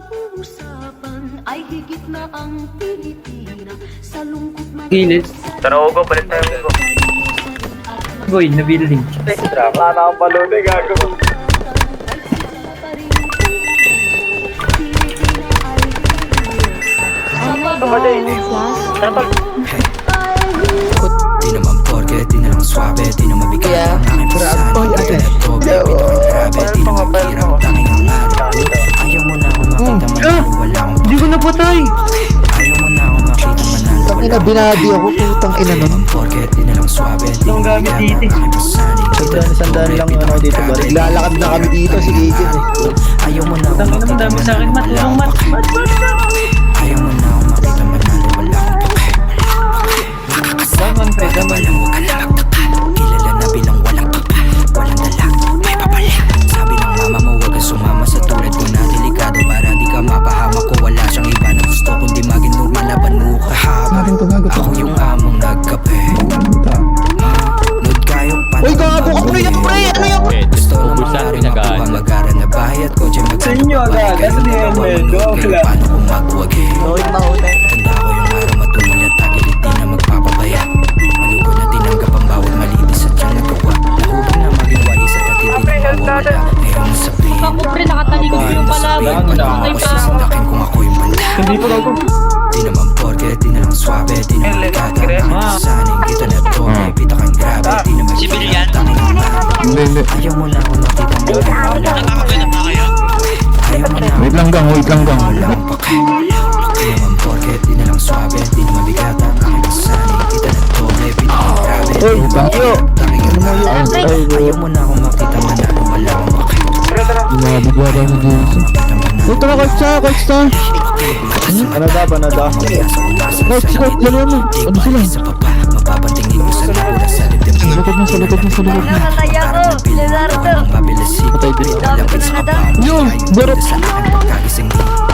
pag-uusapan ay higit na ang tinitina sa lungkot man. Gilid. Tara, Ugo, balik tayo, Ugo. Boy, na building. Wala na akong balon eh, gago. Di naman porke, di na lang swabe, di na mabigat ang aking pasanin. Internet ko, baby, ito ang grabe, di na maghirap, tanging ang araw. Ayaw mo na ako makita manalo, wala akong Hindi ko napatay. ayaw mo na ako makita manalo, wala Ina, binadi ako, putang ina Di nun. naman porke, di na lang swabe, di na Ang gamit mabigat dito. ang aking pasanin. Sandaan lang ano dito ba? Lalakad na kami dito, si Gigin eh. Ayaw mo na ako Tangin na makita madami sa akin, Mat. manalo, Tulong, Mat. Mat. ayaw mo na ako makita manalo, wala akong Daman, pre, daman. walang huwag ka na magtaka. Kilala na bilang walang kapal, walang dala, may papala. Sabi ng mama mo huwag kang sumama sa tulad ko na delikado, para di ka mapahamak ko. Wala siyang iba na gusto kundi maging normal, laban mo kahaba. Ako yung among nagkape. Manood kayo pa. Uy, gago ka, pre! Ano pre? Ano yan? Gusto naman na rin makuha mag-aral na bahay at kotse Sa inyo, agad. Ano ni Helmet? Wala. Paano kung magwagi? Uy, mahuli. Tanda ko yung araw matulad, tagilid di na magpapabaya. Malugod na tinanggap ang bawat malinis at siyang nagawa. Nahubog na maging wais at hindi na mawawala. Ngayon sabihin, Ako pre, nakatalikod ko yung kalaban. sabihin ko na ako sisindakin kung ako yung banda. Hindi ko lang. Di naman porke, di na lang swabe, di na magkata. Saning kita na to, may pita kang grabe. Di na magkita, tangin ang mali. Ayaw mo na ako makita mo. Nakakabinap na kayo? Ayaw mo na ako. Wait lang gang, wait lang gang. Wala akong pake. Di naman porke, di na lang swabe, di na mabigata. Aking kasanin, kita na to, may pita kang grabe. Uy, bangyo! Tangin ang mali. Ayaw mo na ako makita manalo, wala akong pake. Nabigla ba mo dito? Makita manalo. Ito na, coach sa. Ano da, ano da? Coach, lalo mo. Ano sila? Sa baba, mapapantingin mo sa nakula sa dibdib. Sa likod mo, sa likod mo, sa likod mo. Mabilis Patay din. Malapit sa kapal. Yo, barot. Sa akin pagkagising mo.